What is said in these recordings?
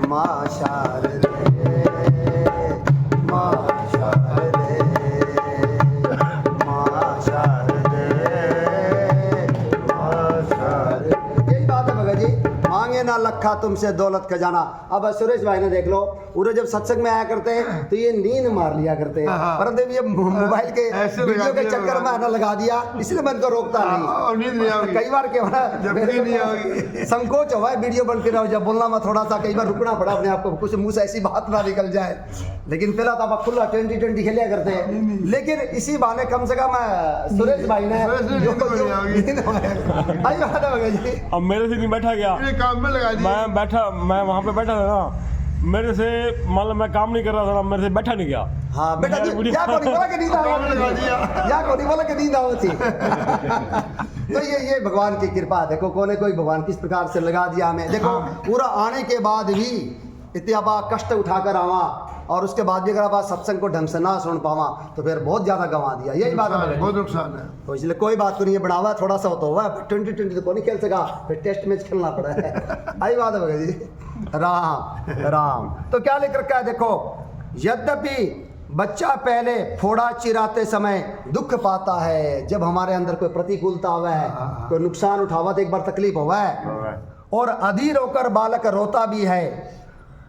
माँ शारदे, माँ शारदे, माँ शारदे, माँ शारदे। यही बात है भगत जी, मांगे ना लखा तुमसे दौलत खजाना। अब सुरेश भाई ने देख लो, उन्हें जब सत्संग में आया करते हैं तो ये नींद मार लिया करते हैं, परंतु ये मोबाइल के वीडियो के चक्कर में आना लगा दिया, इसलिए मैं इनको रोकता नहीं। कई बार क्या होना, संकोच हुआ है वीडियो बनते रहो, जब बोलना में थोड़ा सा कई बार रुकना पड़ा अपने आप को, कुछ मुंह से ऐसी बात ना निकल जाए। लेकिन पहला तो आप खुला 2020 खेलिया करते हैं, लेकिन इसी बहाने कम से कम सुरेश भाई ने अब मेरे से नहीं बैठा गया, काम में लगा दिया। मैं बैठा, मैं वहाँ पे बैठा था ना, मेरे से मतलब मैं काम नहीं कर रहा था ना, मेरे से बैठा नहीं गया। हाँ बेटा जी, या कोई बोला कि नींद आओ, या कोई बोला कि नींद आओ थी। तो ये भगवान की कृपा है। देखो कोने कोई भगवान किस प्रकार से लगा दिया हमें। देखो पूरा आने के बाद भी इतने आप कष्ट उठाकर आवा, और उसके बाद भी अगर आप सत्संग को ढंग से ना सुन पावा तो फिर बहुत ज्यादा गंवा दिया। यही बात है, बहुत नुकसान है। तो इसलिए कोई बात को नहीं है, बढ़ावा थोड़ा सा होता हुआ 2020 तो कौन नहीं खेल सका, फिर टेस्ट मैच खेलना पड़ा है। आई बात है भगत जी। राम राम तो क्या लिख रखा है देखो, यद्यपि बच्चा पहले फोड़ा चिराते समय दुख पाता है, जब हमारे अंदर कोई प्रतिकूलता हुआ है, कोई नुकसान उठावा तो एक बार तकलीफ हुआ है, और अधीर होकर बालक रोता भी है,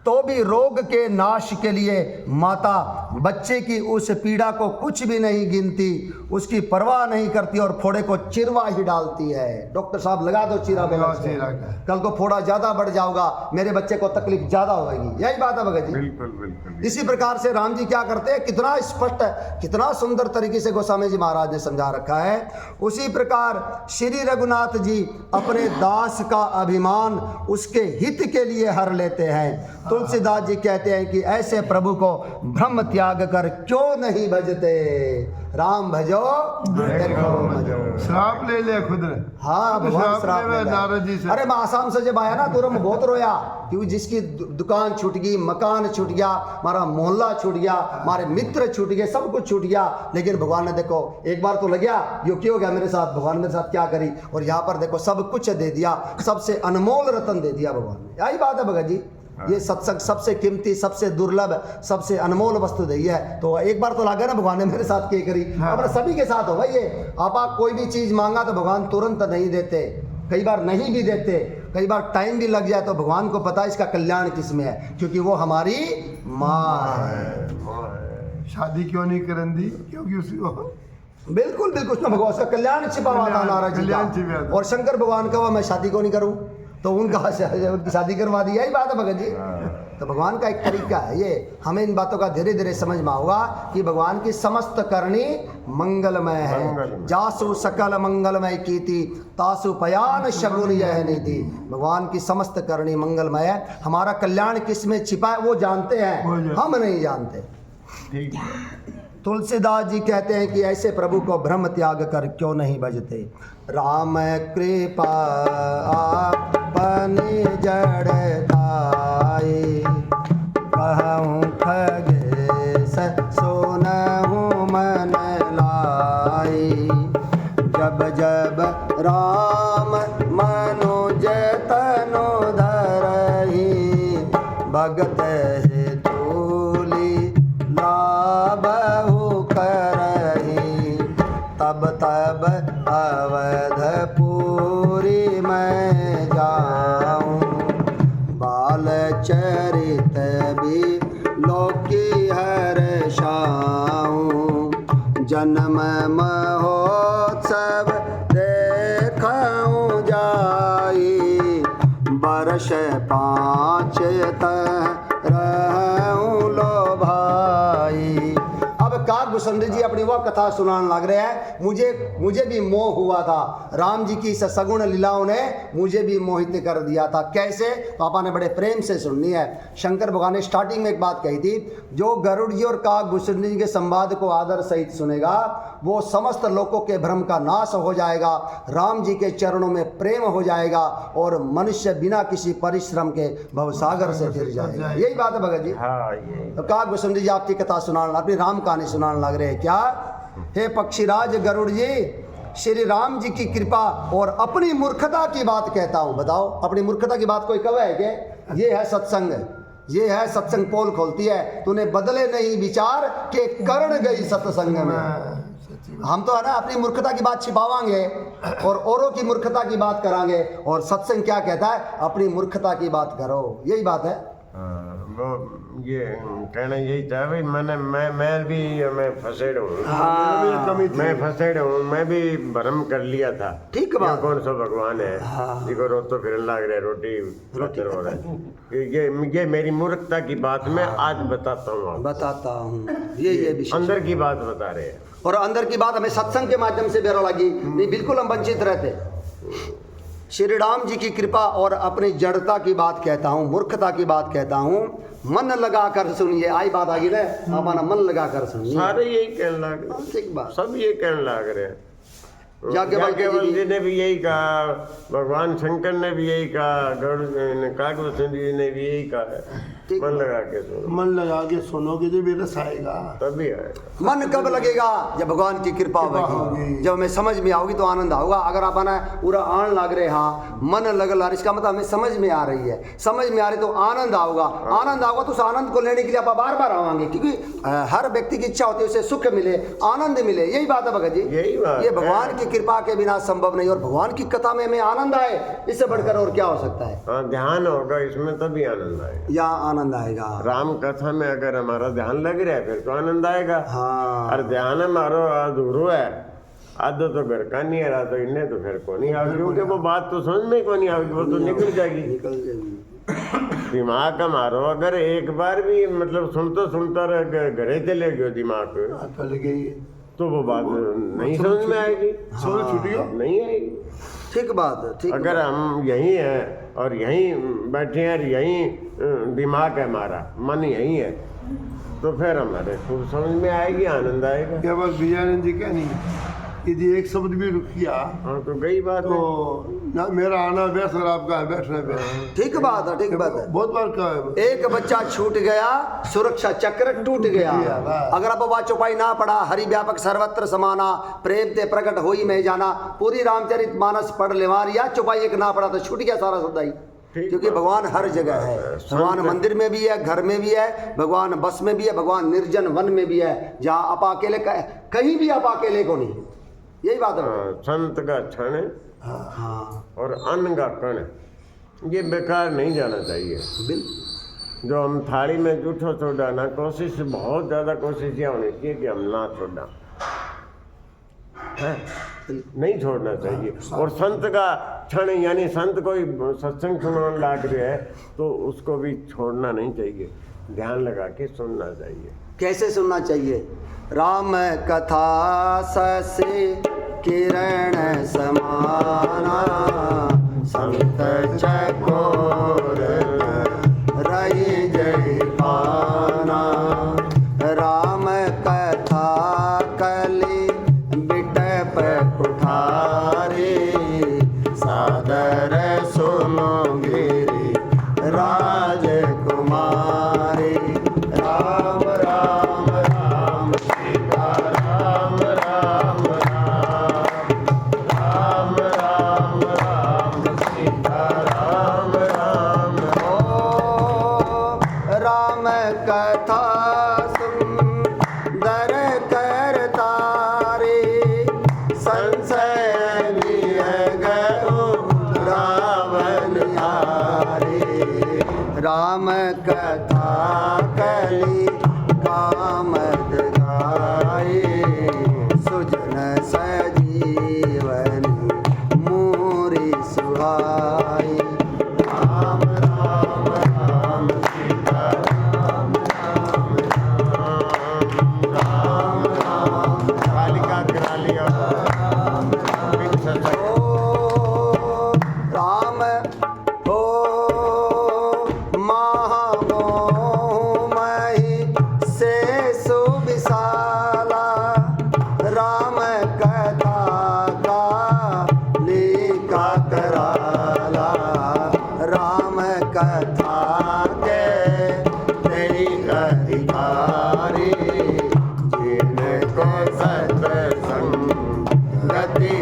तो भी रोग के नाश के लिए माता बच्चे की उस पीड़ा को कुछ भी नहीं गिनती, उसकी परवाह नहीं करती और फोड़े को चिरवा ही डालती है। डॉक्टर साहब लगा दो चीरा, कल को फोड़ा ज्यादा बढ़ जाओगा, मेरे बच्चे को तकलीफ ज्यादा होगी। यही बात है भगत जी। बिल्कुल बिल्कुल। इसी प्रकार से राम जी क्या करते हैं, कितना स्पष्ट है, कितना सुंदर तरीके से गोस्वामी जी महाराज ने समझा रखा है। उसी प्रकार श्री रघुनाथ जी अपने दास का अभिमान उसके हित के लिए हर लेते हैं। तुलसीदास जी कहते हैं कि ऐसे प्रभु को ब्रह्म त्याग कर क्यों नहीं भजते, राम भजो देखो भजो। श्राप ले लिया खुद ने। हाँ भगवान श्राप ले लिया। नारद जी से। अरे मैं आसाम से जब आया ना तो मैं बहुत रोया, क्योंकि जिसकी दुकान छूट गई, मकान छूट गया, हमारा मोहल्ला छूट गया, हमारे मित्र छूट गए, सब कुछ छूट गया। लेकिन भगवान ने देखो एक बार तो लग गया, यो क्यों हो गया मेरे साथ, भगवान मेरे साथ क्या करी, और यहाँ पर देखो सब कुछ दे दिया, सबसे अनमोल रतन दे दिया भगवान ने। यही बात है भगत जी, ये सत्संग सबसे कीमती, सबसे दुर्लभ, सबसे अनमोल वस्तु दी है। तो एक बार तो लगा ना भगवान ने मेरे साथ क्या करी, अपने सभी के साथ हो भाई। ये आप कोई भी चीज मांगा तो भगवान तुरंत नहीं देते, कई बार नहीं भी देते, कई बार टाइम भी लग जाए, तो भगवान को पता है इसका कल्याण किस में है, क्योंकि वो हमारी माँ है। शादी क्यों नहीं करन दी, क्योंकि उसी को बिल्कुल बिल्कुल उसमें भगवान का कल्याण छिपा हुआ था नारद जी का। और शंकर भगवान का मैं शादी क्यों नहीं करूं, तो उनकी शादी करवा दी। यही बात है भगत जी। तो भगवान का एक तरीका है ये, हमें इन बातों का धीरे धीरे समझ में होगा कि भगवान की समस्त करनी मंगलमय है। जासु सकल मंगलमय कीति तासु पयान शगुन यह नीति। भगवान की समस्त करनी मंगलमय है, हमारा कल्याण किस में छिपा है वो जानते हैं, हम नहीं जानते। तुलसीदास जी कहते हैं कि ऐसे प्रभु को ब्रह्म त्याग कर क्यों नहीं भजते। राम कृपा आपने जड़ताए, कहूँ खगेश सुनहु मन लाए, जब जब राम मनुज तनु धरहि, भगत हे तूली लाभहु करहि, तब तब अवधपुरी मैं जाऊं, बाल चरित भी लोकी हर्षाऊं, जन्म महोत्सव देखूं जाई, वर्ष 5 रहूं लो भाई। अब काकभूषण जी अपनी वह कथा सुनाने लग रहे हैं, मुझे भी मोह हुआ था, राम जी की सगुण लीलाओं ने मुझे भी मोहित कर दिया था। कैसे, पापा ने बड़े प्रेम से सुननी है। शंकर भगवान ने स्टार्टिंग में एक बात कही थी, जो गरुड़ जी और काकभूषण जी के संवाद को आदर सहित सुनेगा वो समस्त लोगों के भ्रम का नाश हो जाएगा, राम जी के चरणों में प्रेम हो जाएगा, और मनुष्य बिना किसी परिश्रम के भवसागर से फिर जाएगा। यही बात है भगत जी। तो काकभूषण जी आपकी कथा सुनाने, अपनी राम कहानी सुनाने लग रहे हैं। क्या, हे पक्षीराज गरुड़ जी, श्री राम जी की कृपा और अपनी मूर्खता की बात कहता हूँ। बताओ, अपनी मूर्खता की बात कोई कब है क्या? ये है सत्संग, ये है सत्संग। पोल खोलती है, तूने बदले नहीं विचार के करण गई सत्संग में। हम तो है ना अपनी मूर्खता की बात छिपावांगे और औरों की मूर्खता की बात करांगे, और सत्संग क्या कहता है? अपनी मूर्खता की बात करो। यही बात है। वो ये कहना यही था भाई, मैं भी मैं फसेड़ हूँ, मैं फसेड़ हूँ, मैं भी भ्रम कर लिया था। ठीक बात। कौन सा भगवान है जिसको रोज तो फिर लग रहा है रोटी हो रहा है। ये मेरी मूर्खता की बात मैं आज बताता हूँ, ये विषय अंदर की बात बता रहे हैं। और अंदर की बात हमें सत्संग के माध्यम से बेरो लगी नहीं, बिल्कुल हम वंचित रहते। श्री राम जी की कृपा और अपनी जड़ता की बात कहता हूँ, मूर्खता की बात कहता हूँ। मन लगा कर सुनिए, आई बात आ गई ना, अपना मन लगा कर सुनिए। सारे यही कहने लग रहे, ठीक बात। सब ये कहने लग रहे हैं। याज्ञवल्क्य जी ने भी यही कहा, भगवान शंकर ने भी यही कहा, काकभूषण जी ने भी यही कहा, मन लगा के सुनो। मन लगा के सुनोगे जब रस आएगा, तभी आएगा। मन कब लगेगा? जब भगवान की कृपा होगी, जब हमें समझ में आओगी तो आनंद होगा। अगर आप आना पूरा आन लग रहे, हाँ मन लग रहा, इसका मतलब हमें समझ में आ रही है, समझ में आ रही तो आनंद आओगा। आनंद आओगा तो उस आनंद को लेने के लिए आप बार बार आवाएंगे, क्योंकि हर व्यक्ति की इच्छा होती है उसे सुख मिले, आनंद मिले। यही बात है भगत जी, यही बात ये भगवान की कृपा के बिना संभव नहीं। और भगवान की कथा में हमें आनंद आए, इससे बढ़कर और क्या हो सकता है? हाँ, ध्यान होगा इसमें तभी आनंद आएगा। या आनंद आएगा। राम कथा में अगर हमारा ध्यान लग रहा है फिर तो आनंद आएगा। हाँ, और ध्यान हमारा अधूरो है, आधो तो घर का नहीं रहा, तो इन्हें तो फिर को नहीं आएगी, क्योंकि वो बात तो समझ में को नहीं आएगी, वो तो निकल जाएगी। निकल जाएगी। दिमाग हमारो अगर एक बार भी मतलब सुनता रह घरे चले गयो दिमाग, तो वो बात नहीं समझ में आएगी, नहीं आएगी। ठीक बात है, ठीक। अगर हम यही हैं और यहीं बैठे हैं, यहीं दिमाग है हमारा, मन यही है, तो फिर हमारे खूब समझ में आएगी, आनंद आएगा। क्या बात विजयानंद जी क्या नहीं, यदि एक शब्द भी रुक गया हाँ तो गई बात तो ना मेरा आना व्यस्त और आपका बैठना व्यस्त। ठीक बात है, ठीक बात है। बहुत बार कहा है, एक बच्चा छूट गया, सुरक्षा चक्र टूट गया। अगर अब वह चौपाई ना पढ़ा, हरि व्यापक सर्वत्र समाना, प्रेम ते प्रकट होई में जाना, पूरी रामचरित मानस पढ़ लेवारिया, चौपाई एक ना पढ़ा तो छूट गया सारा सौदा ही। क्योंकि भगवान हर जगह है, भगवान मंदिर में भी है, घर में भी है, भगवान बस में भी है, भगवान निर्जन वन में भी है, जहाँ आप अकेले कहीं भी आप अकेले को नहीं। यही बात है। संत का क्षण और अन्न का कण, ये बेकार नहीं जाना चाहिए। जो हम थाली में जूठो छोड़ा ना, कोशिश बहुत ज़्यादा कोशिश यह होनी चाहिए कि हम ना छोड़ना है, नहीं छोड़ना चाहिए। और संत का क्षण, यानी संत कोई सत्संग सुनाने लग रहे है तो उसको भी छोड़ना नहीं चाहिए, ध्यान लगा के सुनना चाहिए। कैसे सुनना चाहिए? राम कथा ससे किरण समाना, संत चकोर रही जय पाना। राम कथा कली बिटप कुठारी, सादर सुनो गिरी राजकुमारी। राम राम राम सीता राम राम राम, राम राम राम सीता राम राम। ओ राम कथा सुंदर करता रे, संशय गो रावण हारे। राम कथा कली कामद गाए, सुजन सजीवन मोरी सुहाई। राम राम राम सीता राम राम राम, राम राम कालिका करा लिया ओ राम ओ महामोमहि से सुविशाला, राम कथा का लेखा कराला। राम कथा के तेरी अधिकारी, जिनको सत्संग गति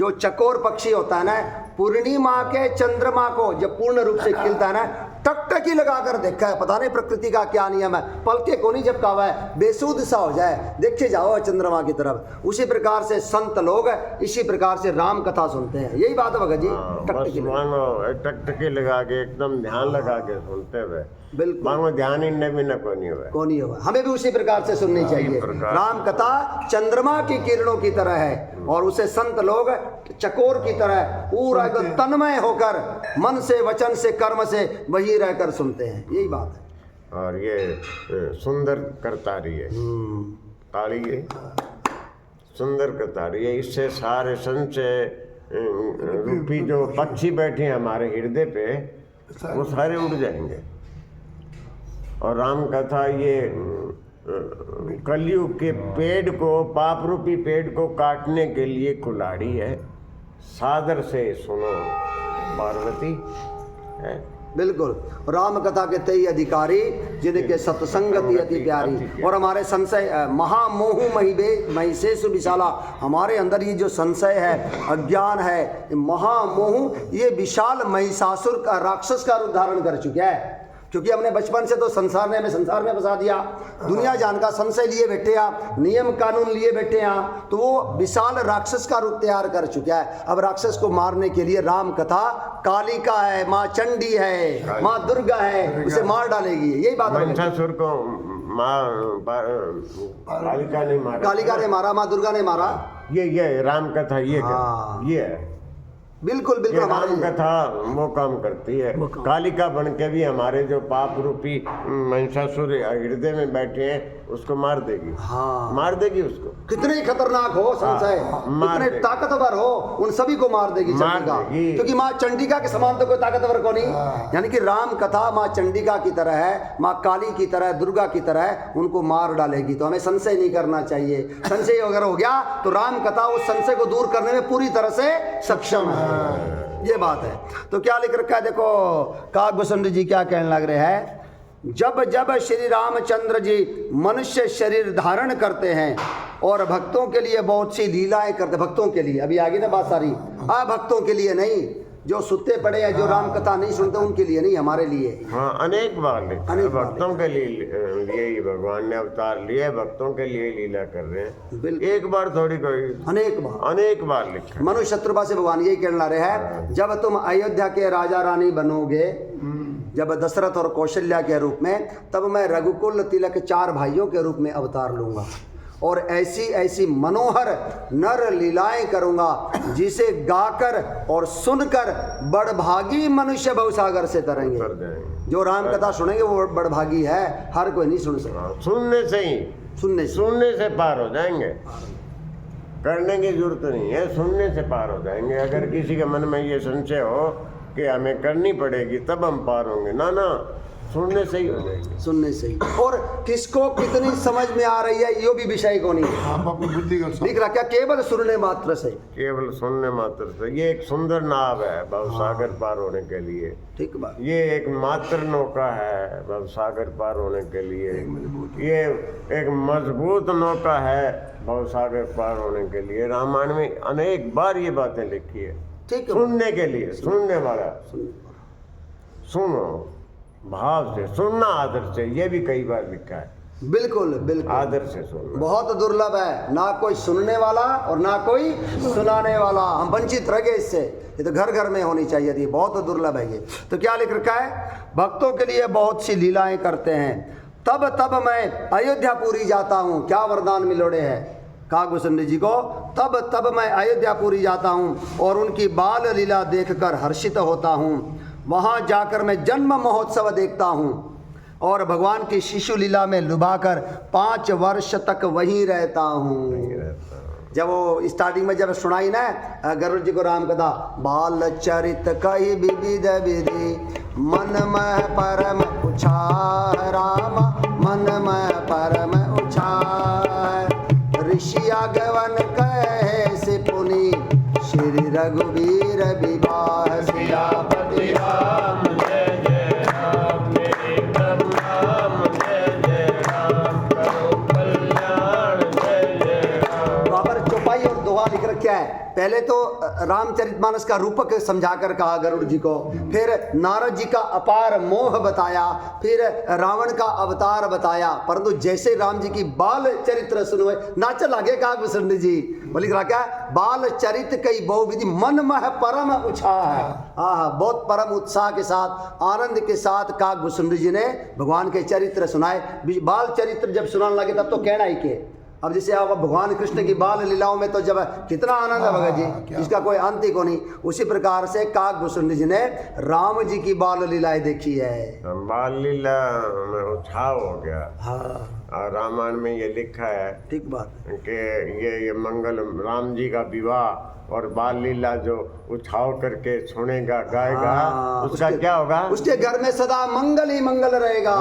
जो चकोर पक्षी होता है ना, पूर्णिमा के चंद्रमा को जब पूर्ण रूप से खिलता है ना, टकटकी लगाकर देखा है, पता नहीं प्रकृति का क्या नियम है, पलके को नहीं झपकावा है, बेसुध सा हो जाए, देखे जाओ चंद्रमा की तरफ। उसी प्रकार से संत लोग इसी प्रकार से राम कथा सुनते हैं। यही बात है भगत जी, टकटकी मानो टकटकी लगा के एकदम ध्यान लगा के सुनते हुए, बिल्कुल मानो ध्यान इनने भी न को नहीं हुआ, को नहीं होगा। हमें भी उसी प्रकार से सुननी चाहिए। राम कथा चंद्रमा की किरणों की तरह है और उसे संत लोग चकोर की तरह पूरा एकदम तन्मय होकर मन से, वचन से, कर्म से वही रहकर सुनते हैं। यही बात है। और ये सुंदर करतारी है, ताली है, सुंदर करतारी है। इससे सारे संशय रूपी जो पक्षी बैठे हैं हमारे हृदय पे, वो सारे उड़ जाएंगे। और राम कथा ये कलयुग के पेड़ को, पाप रूपी पेड़ को काटने के लिए कुल्हाड़ी है। सादर से सुनो पार्वती है। बिल्कुल, राम कथा के तेई अधिकारी जिनके सत्संगति अति प्यारी। और हमारे संशय महामोह महिषेश विशाला, हमारे अंदर ये जो संशय है, अज्ञान है, महामोह ये विशाल महिषासुर का, राक्षस का रूप धारण कर चुका है। क्योंकि हमने बचपन से तो संसार ने हमें संसार में फंसा दिया, दुनिया जान का संशय लिए बैठे आप, नियम कानून लिए बैठे आप, तो वो विशाल राक्षस का रूप तैयार कर चुका है। अब राक्षस को मारने के लिए राम कथा कालिका है, माँ चंडी है, माँ दुर्गा है, उसे मार डालेगी। यही बात है। महिषासुर को कालिका ने मारा, कालिका ने मारा, माँ दुर्गा ने मारा। ये राम कथा ये हाँ। ये है। बिल्कुल बिल्कुल, राम हमारे कथा वो काम करती है। कालिका बन के भी हमारे जो पाप रूपी महिषासुर हृदय में बैठे हैं उसको मार देगी। हाँ, मार देगी उसको। कितने ही खतरनाक हो संशय, कितने ताकतवर हो, उन सभी को मार देगी चंडिका। क्योंकि माँ चंडिका के समान तो कोई ताकतवर को नहीं। यानी कि राम कथा माँ चंडिका की तरह है, माँ काली की तरह, दुर्गा की तरह, उनको मार डालेगी। तो हमें संशय नहीं करना चाहिए। संशय अगर हो गया तो राम कथा उस संशय को दूर करने में पूरी तरह से सक्षम है। ये बात है। तो क्या लिख रखा है, देखो काकभूषण जी क्या कहने लग रहे हैं। जब जब श्री रामचंद्र जी मनुष्य शरीर धारण करते हैं और भक्तों के लिए बहुत सी लीलाएं करते, भक्तों के लिए, अभी आगे ना बात सारी, भक्तों के लिए नहीं, जो सुते पड़े हैं, जो राम कथा नहीं सुनते, उनके लिए नहीं, हमारे लिए। हाँ, अनेक बार लिखा है, भक्तों के लिए ही भगवान ने अवतार लिए, भक्तों के लिए लीला कर रहे हैं। एक बार थोड़ी कोई, अनेक बार लिखा। मनु शत्रुपा से भगवान यही कहने ला रहे हैं, जब तुम अयोध्या के राजा रानी बनोगे, जब दशरथ और कौशल्या के रूप में, तब मैं रघुकुल तिलक 4 भाइयों के रूप में अवतार लूंगा और ऐसी ऐसी मनोहर नर लीलाएं करूंगा जिसे गाकर और सुनकर बड़भागी मनुष्य भवसागर से तरेंगे। जो राम कथा सुनेंगे वो बड़भागी है, हर कोई नहीं सुन सकता। सुनने से ही, सुनने से पार हो जाएंगे, करने की जरूरत नहीं है, सुनने से पार हो जाएंगे। अगर किसी के मन में ये संशय हो कि हमें करनी पड़ेगी तब हम पार होंगे, ना ना, सुनने से ही हो जाएगी, सुनने से ही। और किसको कितनी समझ में आ रही है ये भी विषय को नहीं, आप अपनी बुद्धि का दिख रहा क्या, केवल सुनने मात्र से, केवल सुनने मात्र से। ये एक सुंदर नाव है भवसागर पार होने के लिए। ठीक बात। ये एक मात्र नौका है भवसागर पार होने के लिए। ये एक मजबूत नौका है भवसागर पार होने के लिए। रामायण में अनेक बार ये बातें लिखी है। ठीक है, सुनने के लिए, सुनने वाला सुनो, भाव से सुनना, आदर से, ये भी कई बार लिखा है। बिल्कुल बिल्कुल, आदर से सुनना। बहुत दुर्लभ है, ना कोई सुनने वाला और ना कोई सुनाने वाला, हम वंचित रह गए इससे। ये तो घर घर में होनी चाहिए थी, बहुत दुर्लभ है ये। तो क्या लिख रखा है, भक्तों के लिए बहुत सी लीलाएं करते हैं, तब तब मैं अयोध्यापुरी जाता हूँ। क्या वरदान मिलोड़े है काकभूषण जी को, तब तब मैं अयोध्यापुरी जाता हूँ और उनकी बाल लीला देखकर हर्षित होता हूँ। वहाँ जाकर मैं जन्म महोत्सव देखता हूँ और भगवान की शिशु लीला में लुभाकर 5 वर्ष तक वहीं रहता हूँ। जब वो स्टार्टिंग में जब सुनाई ना गरुड़ जी को राम कथा, बाल चरित कही विविध विधि, मन में परम उछाह राम, मन में परम उछाह, ऋषि आगवन कहे से पुनि, श्री रघुवीर विवाह, सियापति राम जय जय राम, मेरे प्रभु राम जय जय राम, करो कल्याण जय जय राम। वहाँ पर चौपाई और दोहा लिख रखा है। पहले तो रामचरितमानस का रूपक समझा कर कहा गरुड़ जी को, फिर नारद जी का अपार मोह बताया, फिर रावण का अवतार बताया। परंतु जैसे राम जी की बाल चरित्र सुनो नाच लागे काकभूषुंड जी, बोली क्या बाल चरित कई बहुविधि मन मह परम उत्साह है। बहुत परम उत्साह के साथ आनंद के साथ काकभूषुंड जी ने भगवान के चरित्र सुनाए। बाल चरित्र जब सुनाने लगे तब तो कहना ही के, अब जैसे आप भगवान कृष्ण की बाल लीलाओं में तो जब कितना आनंद है भगत जी, इसका कोई अंत ही को नहीं। उसी प्रकार से काकभूषुंड जी ने राम जी की बाल लीलाएं देखी है। बाल लीला में उत्साह हो गया। हाँ और रामायण में ये लिखा है ठीक बात कि ये मंगल राम जी का विवाह और बाल लीला जो उछाव करके सुनेगा गाएगा, उसका क्या होगा? उसके घर में सदा मंगल ही मंगल रहेगा।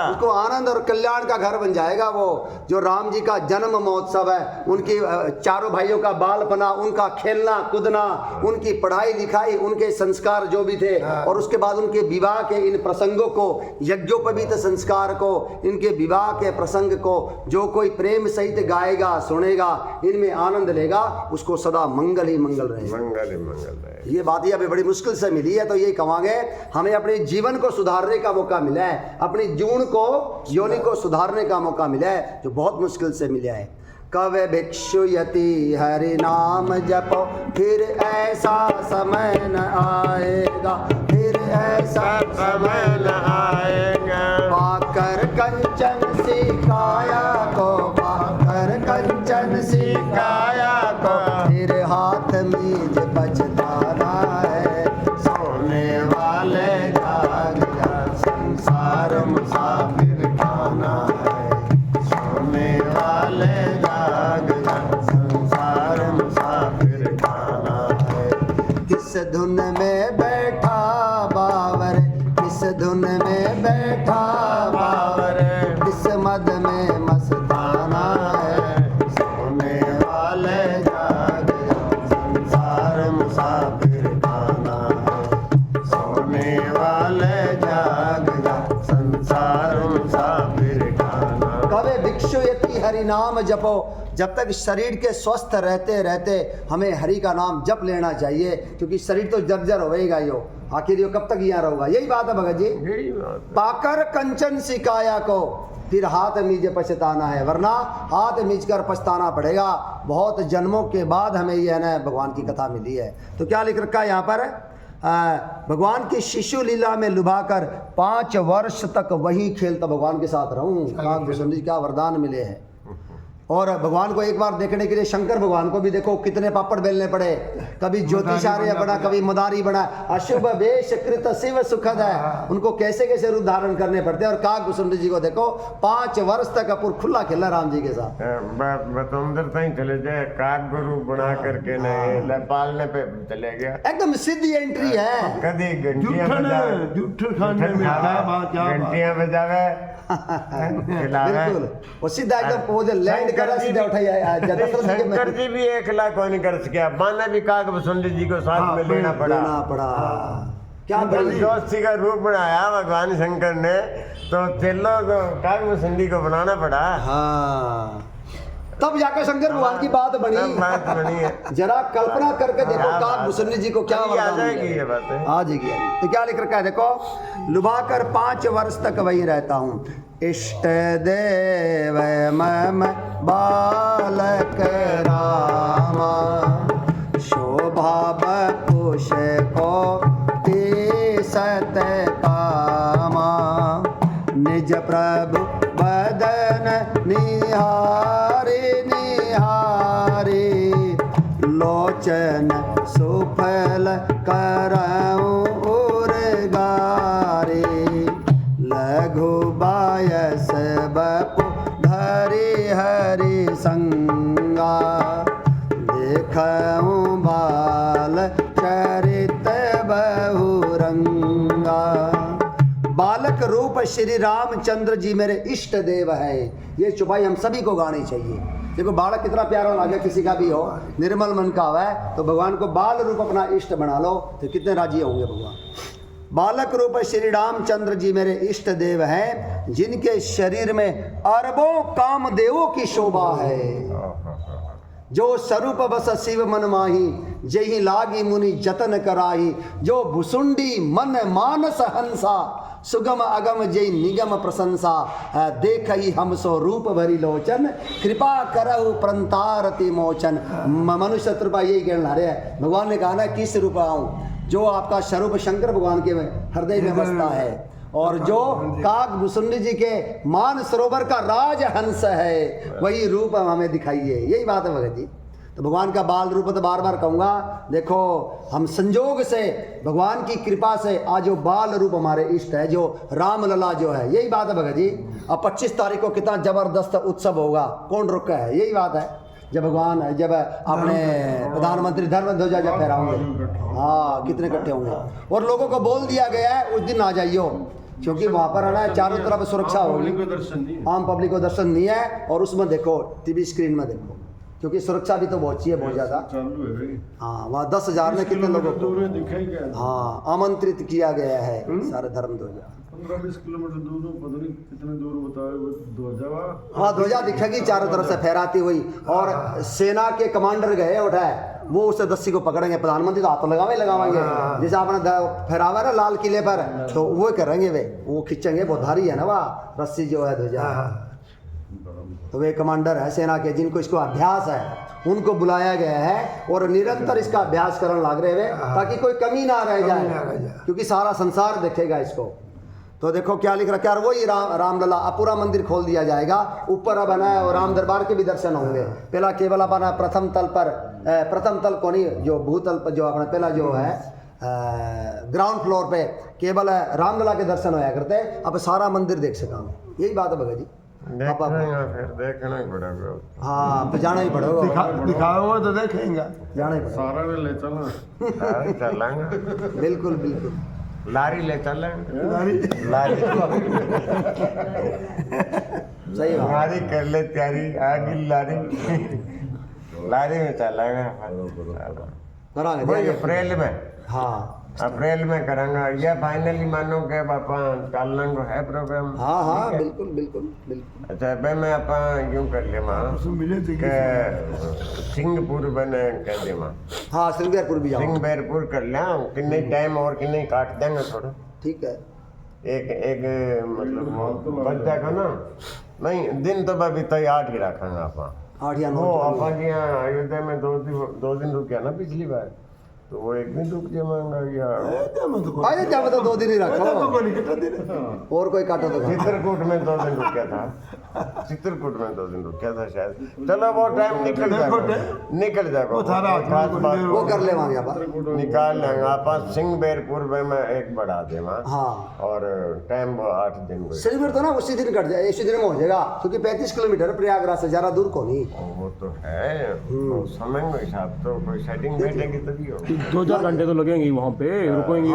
उसको आनंद और कल्याण का घर बन जाएगा। वो जो राम जी का जन्म महोत्सव है, उनकी चारों भाइयों का बालपना, उनका खेलना कूदना, उनकी पढ़ाई लिखाई, उनके संस्कार जो भी थे, और उसके बाद उनके विवाह के इन प्रसंगों को, यज्ञोपवीत संस्कार को, इनके विवाह के प्रसंग को जो कोई प्रेम सहित गाएगा सुनेगा, इनमें आनंद लेगा, उसको सदा मंगल ही मंगल रहे। मंगल ही मंगल रहे। ये बात ही अभी बड़ी मुश्किल से मिली है, तो यही कहांगे हमें अपने जीवन को सुधारने का मौका मिला है, अपनी जून को योनि को सुधारने का मौका मिला है, जो बहुत मुश्किल से मिला है। कव भिक्षु यति हरि नाम जपो, फिर ऐसा समय न आएगा, फिर ऐसा समय न आएगा। पाकर कंचन सी काया को, पाकर कंचन सी काया को, फिर हाथ मीज पछताना है। सोने वाले जाग जा, संसार मुसाफिर खाना है। सोने वाले जाग जा, संसार मुसाफिर खाना है। किस धुन में बैठा बावर, किस धुन में बैठा बावर, किस मद में मस्ताना है। सोने वाले जाग जा, संसार मुसाफिर खाना है। सोने वाले जाग जा, संसार मुसाफिर खाना। कवे भिक्षु यति हरि नाम जपो, जब तक शरीर के स्वस्थ रहते रहते हमें हरि का नाम जप लेना चाहिए, क्योंकि शरीर तो जर्जर होएगा ही हो, आखिर ये कब तक यहाँ रहेगा। यही बात है भगत जी। पाकर कंचन सिकाया को, फिर हाथ मीजे पछताना है, वरना हाथ मीज कर पछताना पड़ेगा। बहुत जन्मों के बाद हमें यह ना भगवान की कथा मिली है। तो क्या लिख रखा है यहाँ पर, भगवान की शिशु लीला में लुभाकर 5 वर्ष तक वही खेलता भगवान के साथ रहूं। काकभूषुंड जी क्या वरदान मिले हैं। और भगवान को एक बार देखने के लिए शंकर भगवान को भी देखो कितने पापड़ बेलने पड़े, कभी ज्योतिषार्य बना, कभी मदारी बना। अशुभ वेश कृत शिव सुखद है, उनको कैसे कैसे रूप धारण करने पड़ते हैं। और काकभूषुंड जी को देखो 5 वर्ष तक अपूर खुला खेला राम जी के साथ। बतौंदर तक चले जाए, काक गुरु बना करके न पालने पे चले गया, एकदम सीधी एंट्री है। कभी घंटियां बजावे बिल्कुल, वो सीधा एकदम वो जो लैंड करा सीधा उठाया। शंकर जी भी 1 लाख कोई नहीं कर सके, माने भी काकभूषुंड जी को साथ में लेना पड़ा। क्या दोस्ती का रूप बनाया भगवान शंकर ने, तो चेलों को काकभूषुंड जी को बनाना पड़ा। हाँ, तब जाकर शंकर भगवान की बात बनी है। जरा कल्पना करके देखो काकभूषुंड जी को क्या आ जाएगी ये बात। आ जाएगी। तो क्या लिख रखा है देखो, लुभाकर 5 वर्ष तक वही रहता हूँ। इष्ट देव मम बालक रामा, शोभा बकुश को सत कामा, निज प्रभु बदन निहारे निहारे, लोचन सुफल करऊं उर्गारे, लघु बायस बपु धरि हरि संगा, देखऊं बाल चरित बहुरंगा। बालक रूप श्री रामचंद्र जी मेरे इष्ट देव है। ये चुपाई हम सभी को गानी चाहिए। देखो बालक कितना प्यारा लगे, किसी का भी हो, निर्मल मन का है, तो भगवान को बाल रूप अपना इष्ट बना लो, तो कितने राजी होंगे भगवान। बालक रूप श्री रामचंद्र जी मेरे इष्ट देव हैं, जिनके शरीर में अरबों कामदेवों की शोभा है। जो स्वरूप बस शिव मन माही, जही लागी मुनि जतन कराही, जो भुसुंडी मन मानस हंसा, सुगम अगम जय निगम प्रशंसा, देखही हम सो रूप भरी लोचन, कृपा करहु प्रंतारति मोचन। मनुष्य कृपा यही कहना रहे हैं। भगवान ने कहा ना किस रूप आऊं, जो आपका स्वरूप शंकर भगवान के हृदय में बसता है, और जो काक भुसुंडी जी के मान सरोवर का राज हंस है, वही रूप हमें दिखाइए। यही बात है भगत जी। तो भगवान का बाल रूप तो बार बार कहूँगा। देखो हम संजोग से भगवान की कृपा से आज जो बाल रूप हमारे इष्ट है, जो रामलला जो है, यही बात है भगत जी। अब 25 तारीख को कितना जबरदस्त उत्सव होगा, कौन रोका है? यही बात है। जब भगवान जब अपने प्रधानमंत्री धर्म ध्वजा जब फहराएंगे, हाँ कितने इकट्ठे होंगे। और लोगों को बोल दिया गया है उस दिन आ जाइयो, क्योंकि वहाँ पर है ना चारों तरफ सुरक्षा होगी, आम पब्लिक को दर्शन नहीं है। और उसमें देखो टीवी स्क्रीन में देखो, क्योंकि सुरक्षा भी तो बहुत चाहिए, बहुत ज़्यादा। हाँ वहाँ 10,000 में कितने लोगों को हाँ आमंत्रित किया गया है सारे धर्म ध्वजा। 15-20 किलोमीटर दूर पता नहीं कितने दूर बताए ध्वजा। हाँ ध्वजा दिखेगी चारों तरफ से फहराती हुई। और सेना के कमांडर गए उठाए, वो उस रस्सी को पकड़ेंगे, प्रधानमंत्री तो हाथ लगावेंगे। जैसे आपने फहरावा ना लाल किले पर, तो वो करेंगे, वो खींचेंगे, बहुत भारी है ना वह रस्सी जो है ध्वजा। तो वे कमांडर है सेना के, जिनको इसको अभ्यास है, उनको बुलाया गया है और निरंतर इसका अभ्यास करने लग रहे हुए, ताकि कोई कमी ना रह जाए, क्योंकि सारा संसार देखेगा इसको। तो देखो क्या लिख रखा है, वही रामलला। अब पूरा मंदिर खोल दिया जाएगा, ऊपर अब बना है और राम दरबार के भी दर्शन होंगे। पहला केवल अपना प्रथम तल पर, प्रथम तल को नहीं, जो भूतल पर, जो अपना पहला जो है ग्राउंड फ्लोर पे केवल रामलला के दर्शन होया करते हैं। अब सारा मंदिर देख सका, यही बात है भगत जी। देखना ही पड़ेगा। हाँ तो जाना ही पड़ेगा, दिखाओ तो देखेंगे, जाना ही पड़ेगा। सारा में ले चलना चलेंगे, बिल्कुल बिल्कुल। लारी ले चलेंगे, लारी सही बात। हमारी कर ले तैयारी, आगे लारी लारी में चलेंगे। करांगे अप्रैल में, हाँ अप्रैल में करेंगे। ये फाइनली मानो के पापा टालना को है प्रोग्राम। हाँ हाँ बिल्कुल बिल्कुल बिल्कुल। अच्छा भाई मैं आपा यूं कर ले माँ के सिंहपुर बने कर दे माँ। हाँ सिंगरपुर भी जाओ, सिंहबेरपुर कर लिया किन्ने टाइम और किन्ने काट देंगे थोड़ा, ठीक है। एक मतलब बच जाएगा ना। नहीं दिन तो अभी तय 8 ही रखेंगे आपा। 8 या 9 वो आपा जी अयोध्या में 2 दिन रुक गया ना पिछली बार, तो वो 1 दिन रुक जाएगा या अरे क्या बता 2 दिन ही रखो, और कोई काटो तो चित्रकूट में 2 दिन रुका था, चित्रकूट में 2 दिन रुका था शायद। चलो वो टाइम निकल जाएगा वो कर ले वहाँ आप निकाल लेंगे आप। सिंहबेरपुर में मैं 1 बढ़ा दे वहाँ, हाँ। और टाइम वो 8 दिन को। सिंहबेर तो ना उसी दिन कट जाए, इसी दिन में हो जाएगा, क्योंकि 35 किलोमीटर प्रयागराज से ज़्यादा दूर को नहीं। वो तो है, तो समय के हिसाब तो कोई सेटिंग बैठेगी तभी हो। 2-4 घंटे तो लगेंगे वहाँ पे, रुकेंगे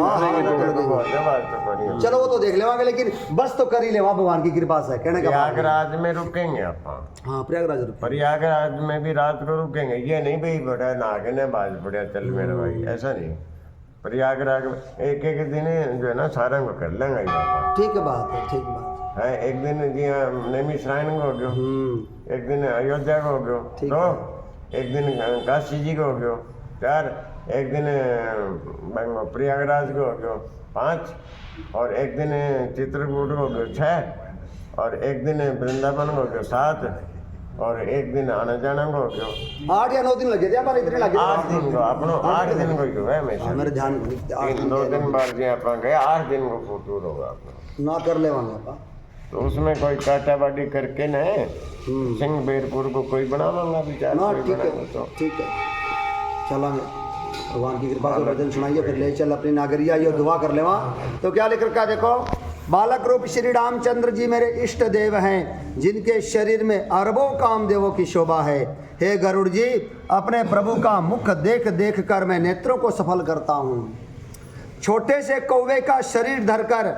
चलो वो तो देख लेवांगे, लेकिन बस तो कर ही ले वहाँ भगवान की कृपा से। कहने का प्रयागराज में रुकेंगे आप। हाँ प्रयागराज प्रयागराज में भी रात को रुकेंगे, ये नहीं भाई बड़ा नागे ने बाज पड़ा चल मेरा भाई, ऐसा नहीं। प्रयागराज में एक दिन जो है ना सारा को कर लेंगे। ठीक है बात है, ठीक बात है। एक दिन जी नेमी श्राइन को हो गयो, एक दिन अयोध्या को हो गयो, तो एक दिन काशी जी को हो गयो 4, एक दिन प्रयागराज को हो गयो 5, और एक दिन चित्रकूट को हो गयो 6, और एक दिन वृंदावन को हो गयो 7, और एक दिन आने जाने को हो गयो 8 या 9 दिन लगे थे, पर इतने लगे 8 दिन को अपनो 8 दिन को क्यों है हमेशा मेरे ध्यान 2 दिन बाद जी आप गए 8 दिन को फुटूर होगा अपना ना कर ले वहाँ। तो उसमें कोई काटाबाटी करके न सिंहबेरपुर को कोई बनावांगा विचार ना, कोई ठीक है बनाएगा तो ठीक है, चलेंगे भगवान की कृपा से भजन सुनाइए, फिर ले चल अपनी नागरिया ये दुआ कर ले वहाँ। तो क्या लिख रखा है देखो, बालक रूप श्री रामचंद्र जी मेरे इष्ट देव हैं, जिनके शरीर में अरबों कामदेवों की शोभा है। हे गरुड़ जी, अपने प्रभु का मुख देख देख कर मैं नेत्रों को सफल करता हूँ। छोटे से कौवे का शरीर धरकर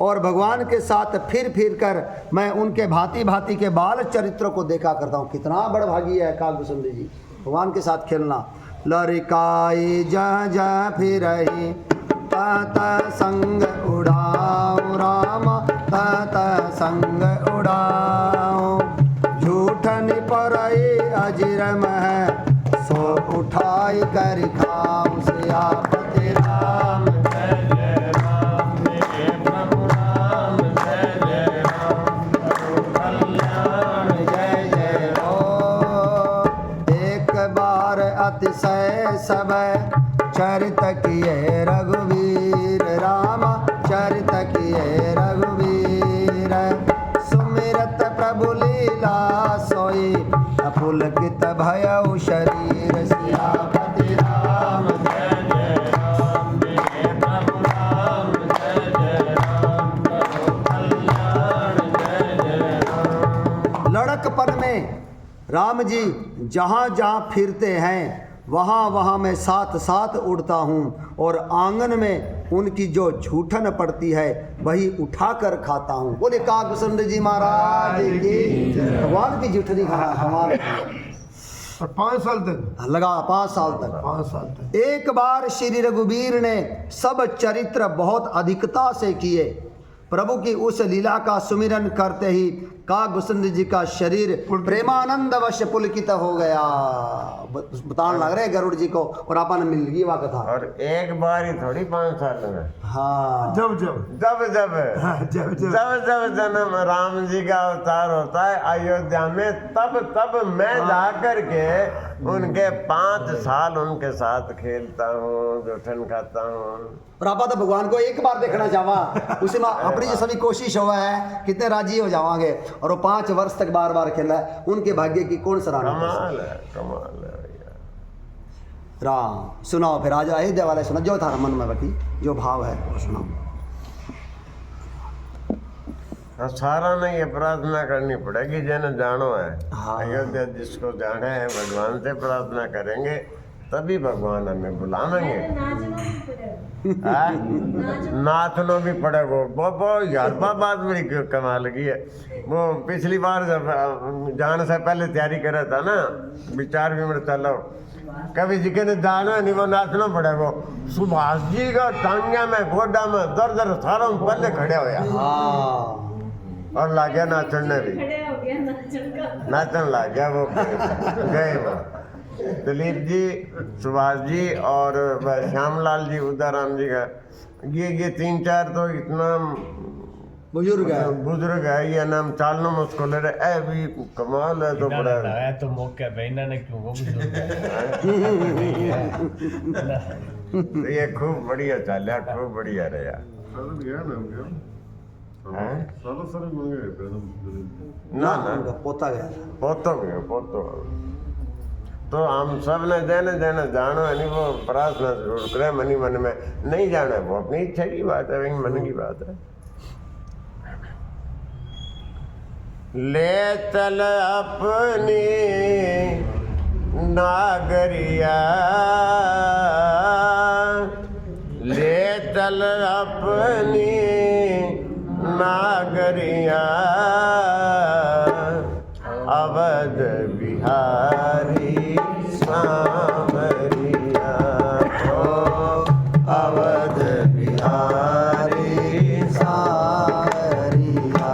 और भगवान के साथ फिर फिर कर मैं उनके भांति भांति के बाल चरित्रों को देखा करता हूँ। कितना बड़भागी है काकभूषुंडी जी, भगवान के साथ खेलना। लरिकाई जहाँ जहाँ फिर तात संग उड़ाओ राम, तात संग उड़ाओ। झूठन पर अजिर मह सो उठाए खाई कर खाऊं सियापति राम जय जय राम मेरे प्रभु राम जय जय राम करो कल्याण जय जय हो। एक बार अतिशय सब चरित किए रघुवीर राम चरित किए रघुवीर सुमिरत प्रभु लीला सोई पुलकित भयउ शरीर सियापति राम जय जय राम मेरे प्रभु राम जय जय राम करो कल्याण जय जय राम। लड़कपन में राम जी जहाँ जहाँ फिरते हैं वहाँ वहाँ मैं साथ साथ उड़ता हूँ और आंगन में उनकी जो झूठन पड़ती है वही उठाकर खाता हूँ। बोले कागभूषण जी महाराज की भगवान की झूठनी खा हमारे और 5 साल तक लगा 5 साल तक 5 साल तक एक बार श्री रघुवीर ने सब चरित्र बहुत अधिकता से किए। प्रभु की उस लीला का सुमिरन करते ही कागभूषण जी का शरीर प्रेमानंद वश पुलकित हो गया। बताने लग रहे गरुड़ जी को और अपन मिल गई वह कथा। और एक बार ही थोड़ी 5 साल में हाँ जब जब जब जब जब जन्म राम जी का अवतार होता है अयोध्या में तब मैं जाकर के उनके 5 साल उनके साथ खेलता हूँ जूठन खाता हूँ। और आपा तो भगवान को एक बार देखना चाहवा उसी में अपनी जो सभी कोशिश हुआ है कितने राजी हो जावांगे और वो 5 वर्ष तक बार बार खेला है उनके भाग्य की कौन सराहना। कमाल है भैया। राम सुनाओ फिर आज अयोध्या वाले सुना जो था मन में बटी जो भाव है वो सुनाओ। सारा ने ये प्रार्थना करनी पड़ेगी जन जानो है। हाँ। अयोध्या जिसको जाना है भगवान से प्रार्थना करेंगे तभी भगवान हमें बुलावेंगे। नाचनो भी पड़ेगा वो यार बात बड़ी कमाल की है। वो पिछली बार जब जाने से पहले तैयारी करा था ना विचार विमर्श चलो कभी जी के जाना नहीं वो नाचना पड़ेगा। सुभाष जी का टांगिया में गोडा में दर सारा पहले खड़े होया और लागे नाचन ने भी नाचन लग गया वो गए वो दिलीप जी सुभाष जी और श्यामलाल जी उदाराम जी का ये 3-4 तो इतना बुजुर्ग है ये नाम चालना मुश्किल है ए भी कमाल है तो बड़ा है तो मौके पे इन्होंने क्यों वो बुजुर्ग तो ये खूब बढ़िया चालिया खूब बढ़िया रहे यार। ना ना पोता गया पोतो तो हम सब ने देने जानो है नहीं वो प्रार्थना जरूर करे मनी मन में नहीं जाना वो अपनी इच्छा की बात है मन की बात है। ले चल अपनी नागरिया ले चल अपनी नागरिया अवध बिहारी सांवरिया अवध बिहारी सांवरिया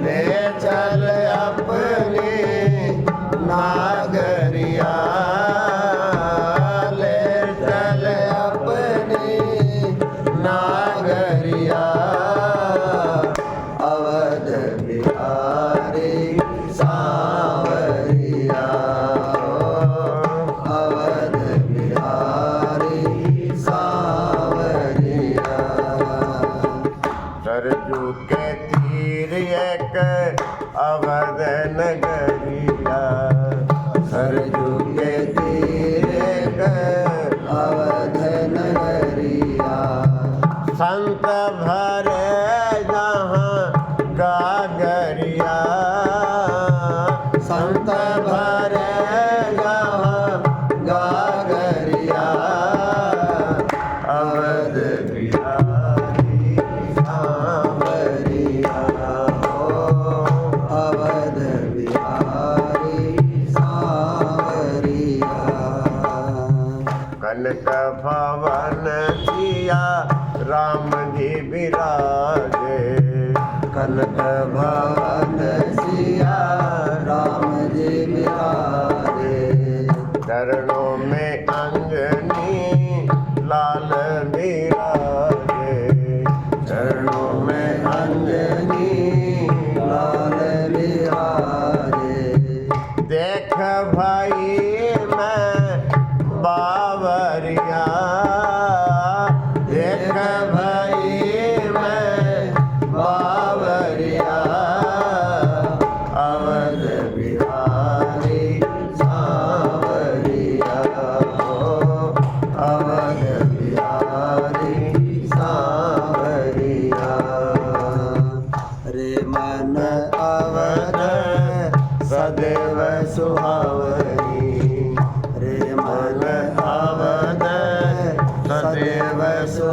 ले चल अपनी नागरिया ले चल अपनी नागरिया अवध बिहारी सांवरिया अवध बिहारी सांवरिया। सरजू के तीर एक अवध नगरिया सरजू के तीर एक अवध नगरिया संत भरे जहाँ गागरिया संत भरे जहाँ गागरिया अवध बिहारी सांवरिया अवध बिहारी सांवरिया। कनक भवन जिया राम जी विराजे कनक भवन सिया राम जी बिराजे दर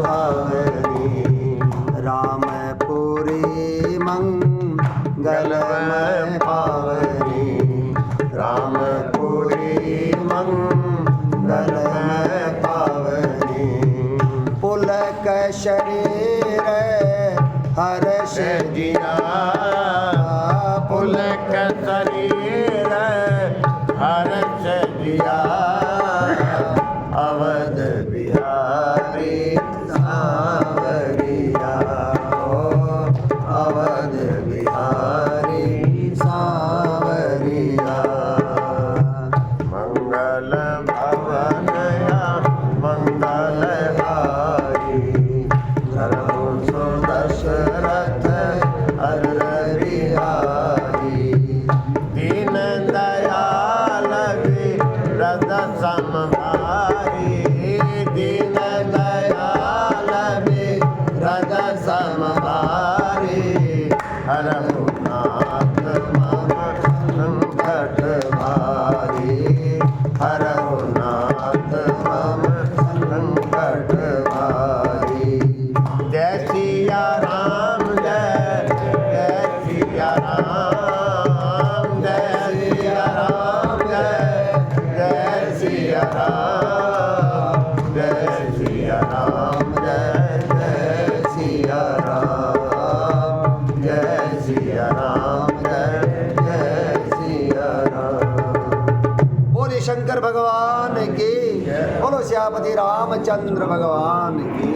सुहावनी रामपुरी मंगलमय पावनी रामपुरी मंगलमय पावनी पुलक शरीर हर्ष जिया पुलक शरीर हर्ष जिया अवध बिहारी सावरिया ओ अवध बिहारी सावरिया मंगल भवनया मंगल हारी धर्म दशरथ हर बिहारी दीन दयाल विरद समभारी दीन दयाल विरद समभारी हरहु नाथ मम संकट भारी हरहु नाथ मम संकट भारी जय सिया राम जय जय सिया राम जय सिया राम जय जय सिया राम जय सिया राम जय जय सिया राम जय सिया राम जय जय सिया राम बोले शंकर भगवान की बोलो श्यापति रामचंद्र भगवान की